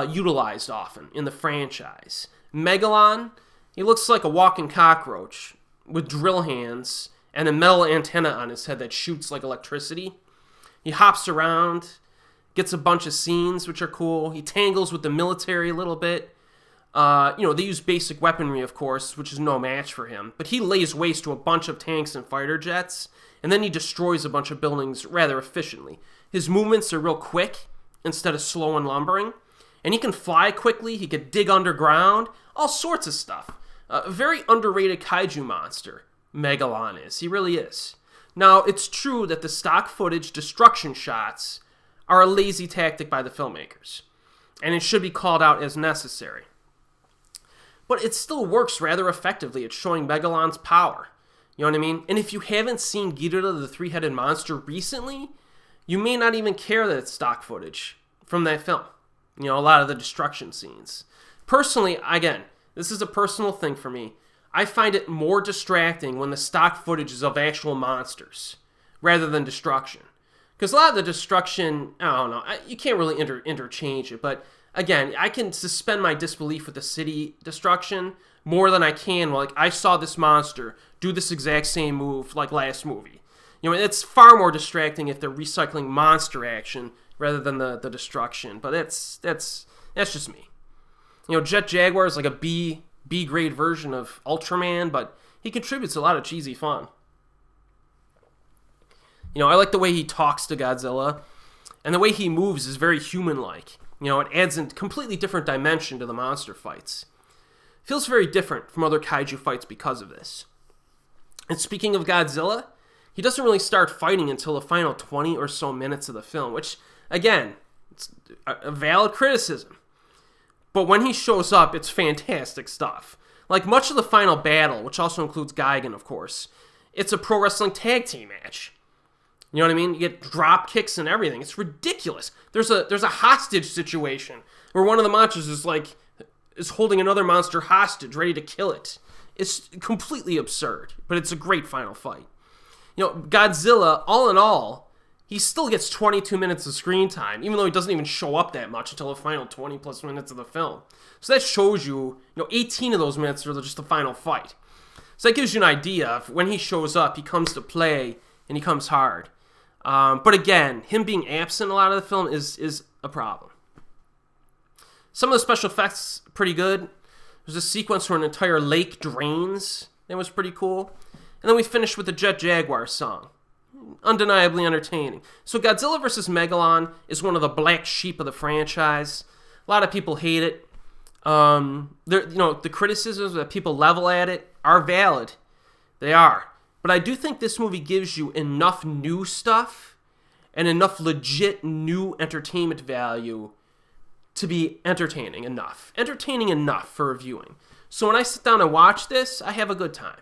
utilized often in the franchise. Megalon, he looks like a walking cockroach with drill hands and a metal antenna on his head that shoots like electricity. He hops around, gets a bunch of scenes which are cool. He tangles with the military a little bit. They use basic weaponry, of course, which is no match for him. But he lays waste to a bunch of tanks and fighter jets, and then he destroys a bunch of buildings rather efficiently. His movements are real quick instead of slow and lumbering. And he can fly quickly, he can dig underground, all sorts of stuff. A very underrated kaiju monster, Megalon is. He really is. Now, it's true that the stock footage destruction shots are a lazy tactic by the filmmakers, and it should be called out as necessary. But it still works rather effectively at showing Megalon's power. You know what I mean? And if you haven't seen Ghidorah the Three-Headed Monster recently, you may not even care that it's stock footage from that film. You know, a lot of the destruction scenes. Personally, again, this is a personal thing for me. I find it more distracting when the stock footage is of actual monsters rather than destruction. Because a lot of the destruction, I don't know, you can't really interchange it. But again, I can suspend my disbelief with the city destruction more than I can. Like, I saw this monster do this exact same move like last movie. You know, it's far more distracting if they're recycling monster action rather than the destruction. But that's just me. You know, Jet Jaguar is like a B grade version of Ultraman, but he contributes a lot of cheesy fun. You know, I like the way he talks to Godzilla, and the way he moves is very human-like. You know, it adds a completely different dimension to the monster fights. Feels very different from other kaiju fights because of this. And speaking of Godzilla, he doesn't really start fighting until the final 20 or so minutes of the film, which, again, it's a valid criticism. But when he shows up, it's fantastic stuff. Like much of the final battle, which also includes Gigan, of course, it's a pro wrestling tag team match. You know what I mean? You get drop kicks and everything. It's ridiculous. There's a hostage situation where one of the monsters is holding another monster hostage, ready to kill it. It's completely absurd, but it's a great final fight. You know, Godzilla, all in all, he still gets 22 minutes of screen time, even though he doesn't even show up that much until the final 20 plus minutes of the film. So that shows you, 18 of those minutes are just the final fight. So that gives you an idea of when he shows up, he comes to play, and he comes hard. But again, him being absent a lot of the film is a problem. Some of the special effects pretty good. There's a sequence where an entire lake drains. That was pretty cool. And then we finished with the Jet Jaguar song. Undeniably entertaining. So Godzilla vs. Megalon is one of the black sheep of the franchise. A lot of people hate it. The criticisms that people level at it are valid. They are. But I do think this movie gives you enough new stuff and enough legit new entertainment value to be entertaining enough. Entertaining enough for reviewing. So when I sit down and watch this, I have a good time.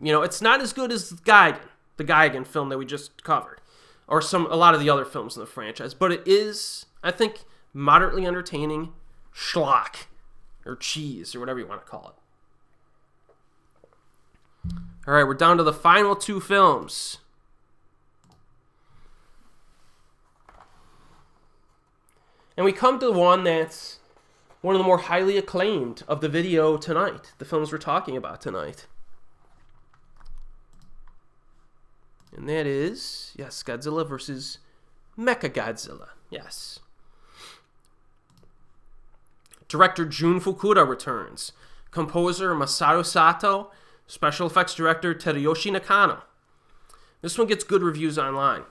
It's not as good as Gigan, the Gigan film that we just covered, or a lot of the other films in the franchise. But it is, I think, moderately entertaining schlock, or cheese, or whatever you want to call it. All right, we're down to the final two films. And we come to the one that's one of the more highly acclaimed of the video tonight, the films we're talking about tonight. And that is, yes, Godzilla versus Mechagodzilla. Yes. Director Jun Fukuda returns. Composer Masaru Sato. Special effects director Teruyoshi Nakano. This one gets good reviews online.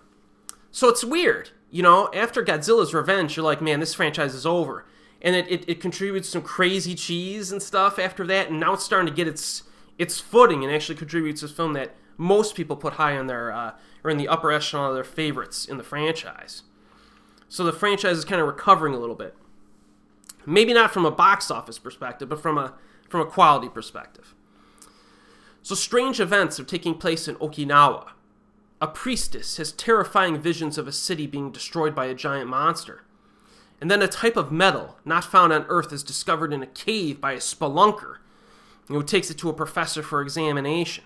So it's weird. After Godzilla's Revenge, you're like, man, this franchise is over. And it contributes some crazy cheese and stuff after that. And now it's starting to get its footing and actually contributes to a film that most people put high on their, or in the upper echelon of their favorites in the franchise. So the franchise is kind of recovering a little bit. Maybe not from a box office perspective, but from a quality perspective. So strange events are taking place in Okinawa. A priestess has terrifying visions of a city being destroyed by a giant monster. And then a type of metal not found on Earth is discovered in a cave by a spelunker, who takes it to a professor for examination.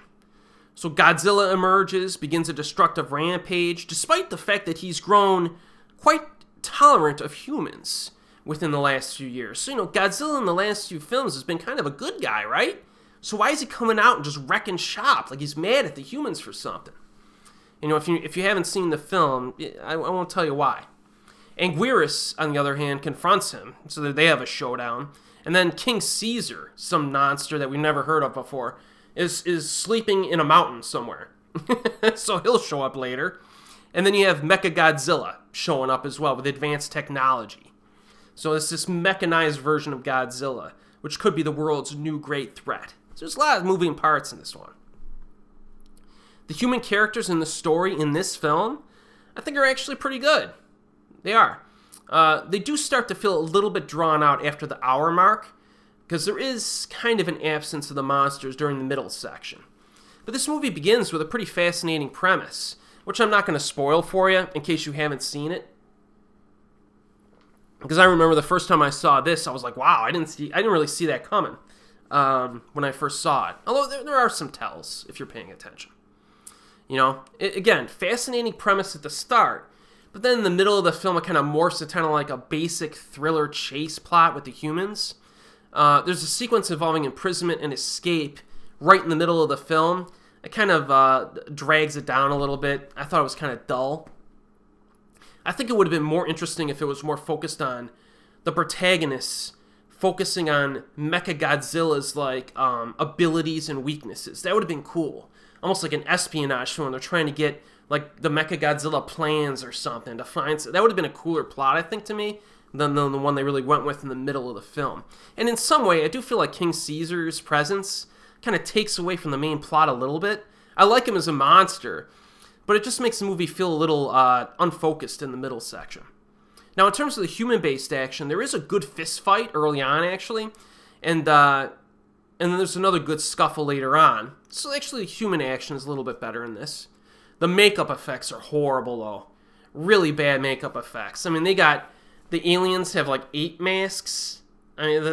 So Godzilla emerges, begins a destructive rampage, despite the fact that he's grown quite tolerant of humans within the last few years. So, Godzilla in the last few films has been kind of a good guy, right? So why is he coming out and just wrecking shop? Like he's mad at the humans for something. If you haven't seen the film, I won't tell you why. Anguirus, on the other hand, confronts him, so that they have a showdown. And then King Caesar, some monster that we've never heard of before, is sleeping in a mountain somewhere. So he'll show up later. And then you have Mechagodzilla showing up as well with advanced technology. So it's this mechanized version of Godzilla, which could be the world's new great threat. So there's a lot of moving parts in this one. The human characters in the story in this film, I think, are actually pretty good. They are. They do start to feel a little bit drawn out after the hour mark, because there is kind of an absence of the monsters during the middle section. But this movie begins with a pretty fascinating premise, which I'm not going to spoil for you in case you haven't seen it. Because I remember the first time I saw this, I was like, wow, I didn't really see that coming when I first saw it. Although there are some tells if you're paying attention. Again, fascinating premise at the start, but then in the middle of the film, it kind of morphs to kind of like a basic thriller chase plot with the humans. There's a sequence involving imprisonment and escape right in the middle of the film. It kind of drags it down a little bit. I thought it was kind of dull. I think it would have been more interesting if it was more focused on the protagonists, focusing on Mechagodzilla's abilities and weaknesses. That would have been cool. Almost like an espionage film. They're trying to get like the Mechagodzilla plans or something to find. That would have been a cooler plot, I think, to me, than the one they really went with in the middle of the film. And in some way, I do feel like King Caesar's presence kind of takes away from the main plot a little bit. I like him as a monster, but it just makes the movie feel a little unfocused in the middle section. Now, in terms of the human-based action, there is a good fist fight early on, actually, and then there's another good scuffle later on. So actually, human action is a little bit better in this. The makeup effects are horrible, though. Really bad makeup effects. I mean, the aliens have like 8 masks. I mean,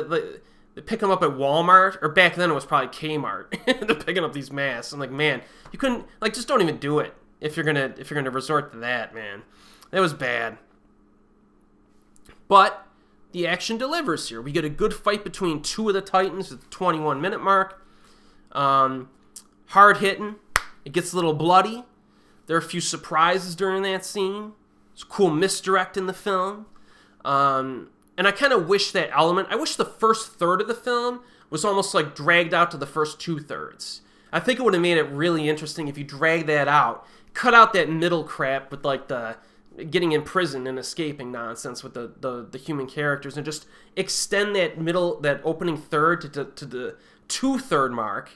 they pick them up at Walmart, or back then it was probably Kmart. They're picking up these masks. I'm like, man, you couldn't, just don't even do it if you're gonna resort to that, man. That was bad. But the action delivers here. We get a good fight between 2 of the Titans at the 21-minute mark. Hard hitting. It gets a little bloody. There are a few surprises during that scene. It's a cool misdirect in the film. And I kind of wish that element, I wish the first third of the film was almost like dragged out to the first 2/3. I think it would have made it really interesting if you drag that out, cut out that middle crap with like the getting in prison and escaping nonsense with the human characters, and just extend that opening third to the 2/3 mark,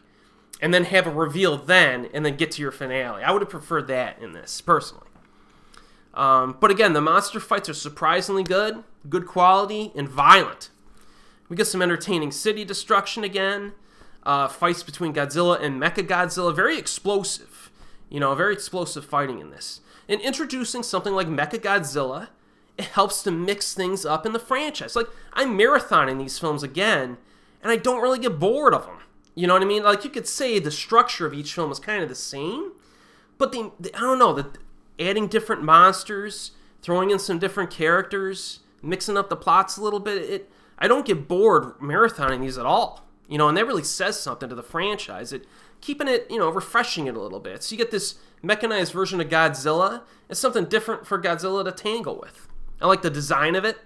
and then have a reveal then, and then get to your finale. I would have preferred that in this, personally. But again, the monster fights are surprisingly good quality, and violent. We get some entertaining city destruction again, fights between Godzilla and Mechagodzilla, very explosive. Very explosive fighting in this. And introducing something like Mechagodzilla, it helps to mix things up in the franchise. Like, I'm marathoning these films again, and I don't really get bored of them. You know what I mean? Like, you could say the structure of each film is kind of the same, but I don't know, adding different monsters, throwing in some different characters, mixing up the plots a little bit, I don't get bored marathoning these at all. And that really says something to the franchise. Keeping it, refreshing it a little bit. So you get this mechanized version of Godzilla. It's something different for Godzilla to tangle with. I like the design of it.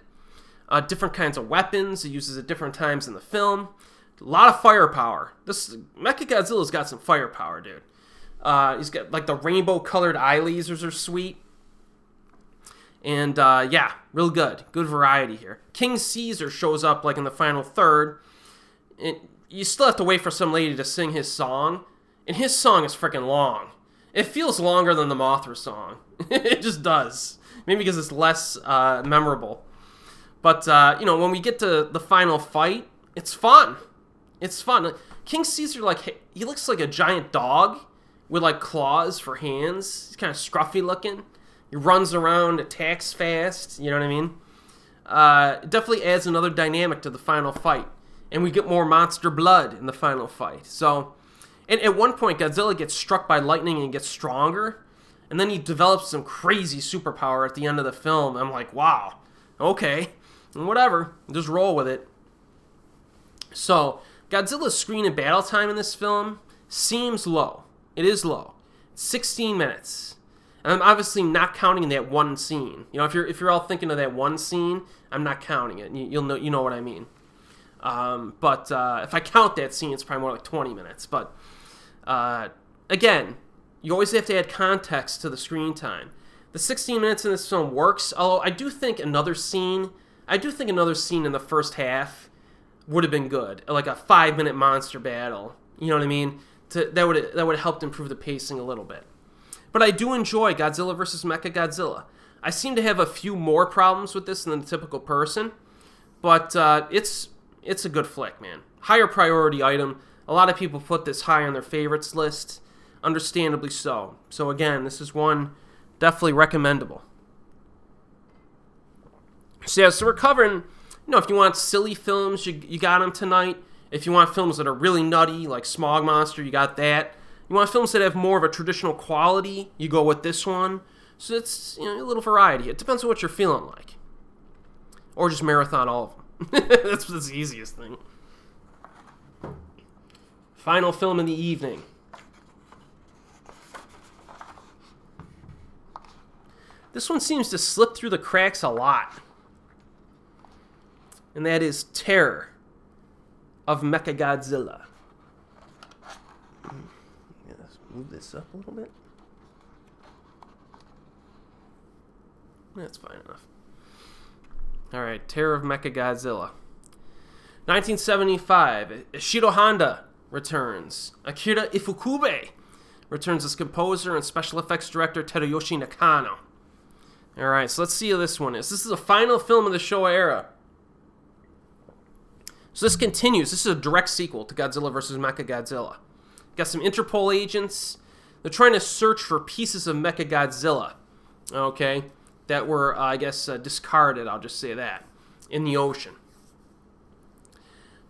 Different kinds of weapons. It uses at different times in the film. A lot of firepower. This Mechagodzilla's got some firepower, dude. He's got like the rainbow-colored eye lasers are sweet. And yeah, real good. Good variety here. King Caesar shows up like in the final third. You still have to wait for some lady to sing his song. And his song is freaking long. It feels longer than the Mothra song. It just does. Maybe because it's less memorable. But, when we get to the final fight, it's fun. It's fun. King Caesar, he looks like a giant dog with, claws for hands. He's kind of scruffy looking. He runs around, attacks fast. You know what I mean? It definitely adds another dynamic to the final fight. And we get more monster blood in the final fight. So, and at one point, Godzilla gets struck by lightning and gets stronger. And then he develops some crazy superpower at the end of the film. I'm like, wow, okay, whatever, just roll with it. So, Godzilla's screen and battle time in this film seems low. It is low. It's 16 minutes. And I'm obviously not counting that one scene. If you're all thinking of that one scene, I'm not counting it. You know what I mean. But if I count that scene, it's probably more like 20 minutes. But again, you always have to add context to the screen time. The 16 minutes in this film works, although I do think another scene in the first half would have been good, like a 5-minute monster battle. You know what I mean? That would have helped improve the pacing a little bit. But I do enjoy Godzilla vs. Mechagodzilla. I seem to have a few more problems with this than the typical person, but it's a good flick, man. Higher priority item. A lot of people put this high on their favorites list, understandably so. So again, this is one definitely recommendable. So yeah, so we're covering, if you want silly films, you got them tonight. If you want films that are really nutty, like Smog Monster, you got that. You want films that have more of a traditional quality, you go with this one. So it's a little variety. It depends on what you're feeling like. Or just marathon all of them. That's the easiest thing. Final film in the evening. This one seems to slip through the cracks a lot. And that is Terror of Mechagodzilla. Let's move this up a little bit. That's fine enough. Alright, Terror of Mechagodzilla. 1975, Ishiro Honda returns. Akira Ifukube returns as composer and special effects director Teruyoshi Nakano. Alright, so let's see how this one is. This is the final film of the Showa Era. So this continues. This is a direct sequel to Godzilla vs. Mechagodzilla. Got some Interpol agents. They're trying to search for pieces of Mechagodzilla. Okay? That were, discarded, I'll just say that, in the ocean.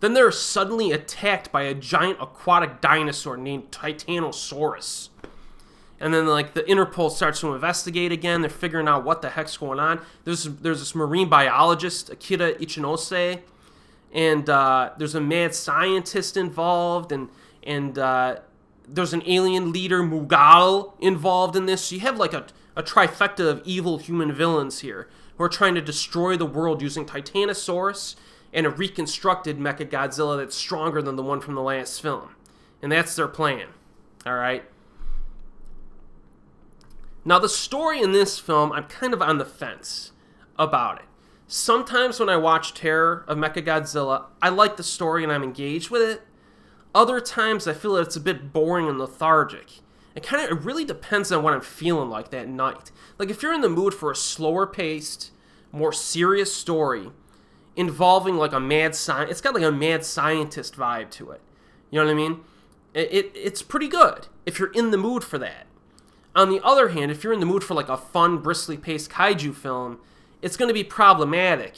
Then they're suddenly attacked by a giant aquatic dinosaur named Titanosaurus. And then, the Interpol starts to investigate again. They're figuring out what the heck's going on. There's this marine biologist, Akira Ichinose, and there's a mad scientist involved, and there's an alien leader, Mughal, involved in this. So you have, a trifecta of evil human villains here who are trying to destroy the world using Titanosaurus and a reconstructed Mechagodzilla that's stronger than the one from the last film. And that's their plan. Alright? Now, the story in this film, I'm kind of on the fence about it. Sometimes when I watch Terror of Mechagodzilla, I like the story and I'm engaged with it. Other times I feel that it's a bit boring and lethargic. It really depends on what I'm feeling like that night. Like, if you're in the mood for a slower paced, more serious story involving like a mad scientist, it's got like a mad scientist vibe to it. You know what I mean? It's pretty good if you're in the mood for that. On the other hand, if you're in the mood for like a fun, bristly paced kaiju film, it's going to be problematic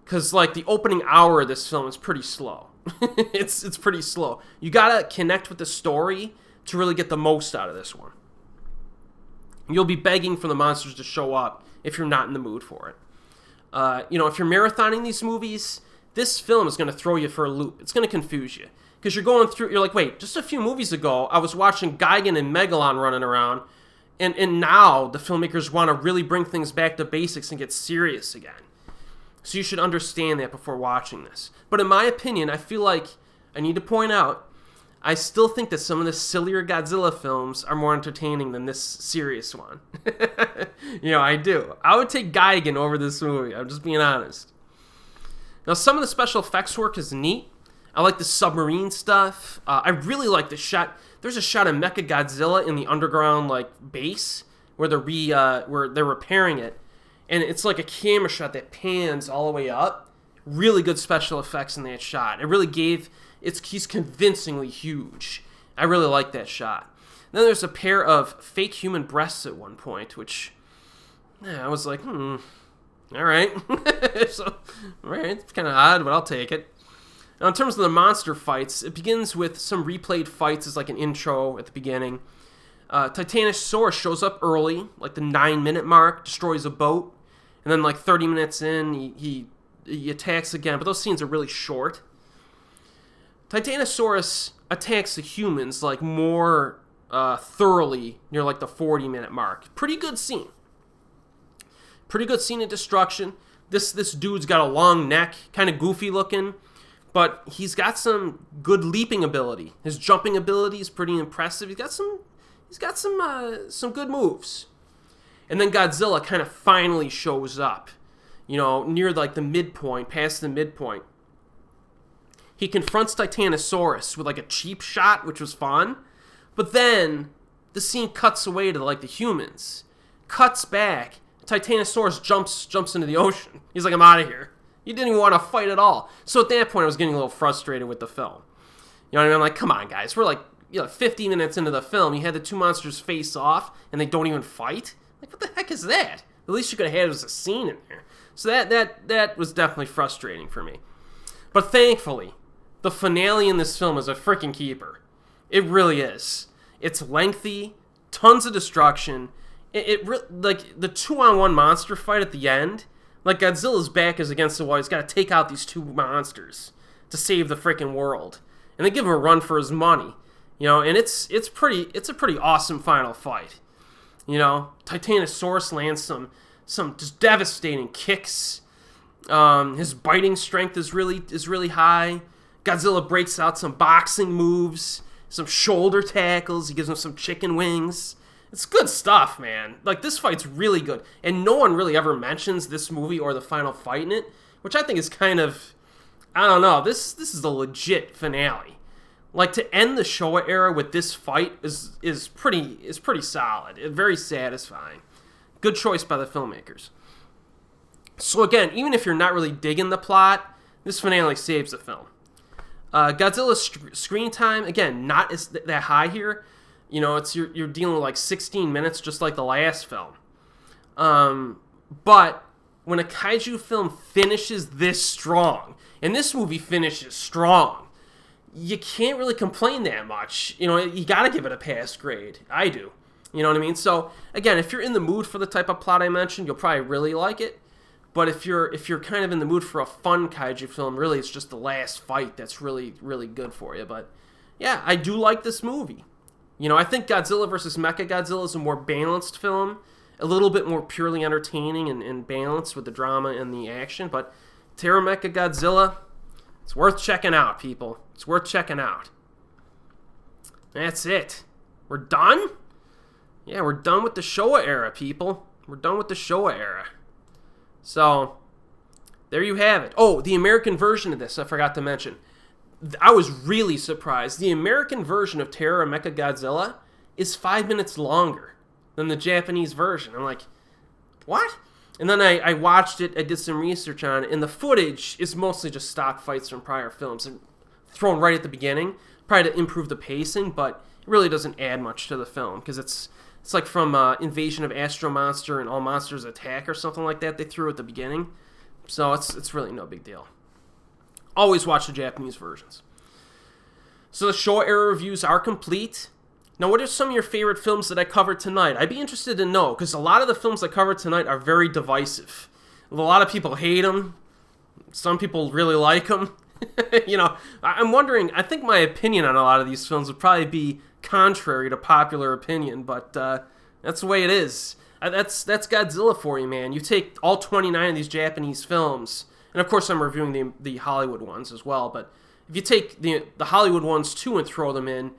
because like the opening hour of this film is pretty slow. It's pretty slow. You gotta connect with the story to really get the most out of this one. You'll be begging for the monsters to show up if you're not in the mood for it. If you're marathoning these movies, this film is going to throw you for a loop. It's going to confuse you. Because you're like, wait, just a few movies ago, I was watching Gigan and Megalon running around, and now the filmmakers want to really bring things back to basics and get serious again. So you should understand that before watching this. But in my opinion, I feel like I need to point out, I still think that some of the sillier Godzilla films are more entertaining than this serious one. I do. I would take Gigan over this movie. I'm just being honest. Now, some of the special effects work is neat. I like the submarine stuff. I really like the shot. There's a shot of Mechagodzilla in the underground base where they're repairing it, and it's like a camera shot that pans all the way up. Really good special effects in that shot. It really he's convincingly huge. I really like that shot. Then there's a pair of fake human breasts at one point, which I was like, all right. So, all right, it's kind of odd, but I'll take it. Now, in terms of the monster fights, it begins with some replayed fights as like an intro at the beginning. Titanosaurus shows up early, like the 9-minute mark, destroys a boat, and then like 30 minutes in, he attacks again, but those scenes are really short. Titanosaurus attacks the humans like more thoroughly near like the 40-minute mark. Pretty good scene. Pretty good scene of destruction. This dude's got a long neck, kind of goofy looking, but he's got some good leaping ability. His jumping ability is pretty impressive. He's got some good moves. And then Godzilla kind of finally shows up, near like the midpoint, past the midpoint. He confronts Titanosaurus with like a cheap shot, which was fun. But then the scene cuts away to like the humans. Cuts back. Titanosaurus jumps into the ocean. He's like, I'm out of here. He didn't even want to fight at all. So at that point, I was getting a little frustrated with the film. You know what I mean? I'm like, come on, guys. We're like 50 minutes into the film. You had the two monsters face off, and they don't even fight? Like, what the heck is that? The least you could have had was a scene in there. So that was definitely frustrating for me. But thankfully, the finale in this film is a freaking keeper. It really is. It's lengthy, tons of destruction. Like the 2-on-1 monster fight at the end, like Godzilla's back is against the wall. He's got to take out these two monsters to save the freaking world, and they give him a run for his money. And it's a pretty awesome final fight. Titanosaurus lands some just devastating kicks. His biting strength is really high. Godzilla breaks out some boxing moves, some shoulder tackles. He gives him some chicken wings. It's good stuff, man. Like, this fight's really good. And no one really ever mentions this movie or the final fight in it, which I think is kind of, I don't know, this is a legit finale. Like, to end the Showa era with this fight is pretty solid. It's very satisfying. Good choice by the filmmakers. So again, even if you're not really digging the plot, this finale saves the film. Godzilla's screen time, again, not as that high here. You're dealing with like 16 minutes, just like the last film. But when a kaiju film finishes this strong, and this movie finishes strong, you can't really complain that much. You gotta give it a pass grade. I do. You know what I mean? So again, if you're in the mood for the type of plot I mentioned, you'll probably really like it. But if you're kind of in the mood for a fun kaiju film, really it's just the last fight that's really, really good for you. But yeah, I do like this movie. I think Godzilla vs. Mechagodzilla is a more balanced film, a little bit more purely entertaining and balanced with the drama and the action. But Terra Mechagodzilla. It's worth checking out, people. It's worth checking out. That's it. We're done? Yeah, we're done with the Showa Era, people. We're done with the Showa Era. So, there you have it. Oh, the American version of this, I forgot to mention. I was really surprised. The American version of Terra Mechagodzilla is 5 minutes longer than the Japanese version. I'm like, what? And then I watched it, I did some research on it, and the footage is mostly just stock fights from prior films and thrown right at the beginning, probably to improve the pacing, but it really doesn't add much to the film, because it's like from Invasion of Astro Monster and All Monsters Attack or something like that they threw at the beginning. So it's really no big deal. Always watch the Japanese versions. So the Showa Era reviews are complete. Now, what are some of your favorite films that I covered tonight? I'd be interested to know, because a lot of the films I covered tonight are very divisive. A lot of people hate them. Some people really like them. You know, I'm wondering, I think my opinion on a lot of these films would probably be contrary to popular opinion, but that's the way it is. That's Godzilla for you, man. You take all 29 of these Japanese films, and of course I'm reviewing the Hollywood ones as well, but if you take the Hollywood ones too and throw them in,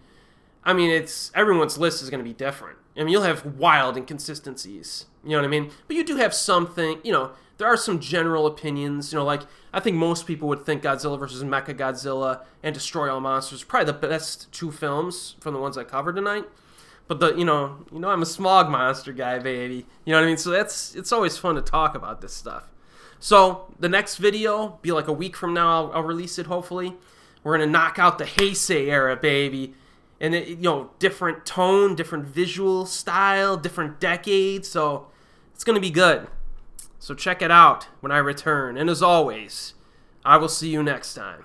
I mean, everyone's list is going to be different. I mean, you'll have wild inconsistencies, you know what I mean? But you do have something, you know, there are some general opinions, you know, like, I think most people would think Godzilla vs. Mechagodzilla and Destroy All Monsters are probably the best two films from the ones I covered tonight. But you know, I'm a Smog monster guy, baby. You know what I mean? So it's always fun to talk about this stuff. So the next video, be like a week from now, I'll release it hopefully. We're going to knock out the Heisei era, baby. And, you know, different tone, different visual style, different decades. So it's going to be good. So check it out when I return. And as always, I will see you next time.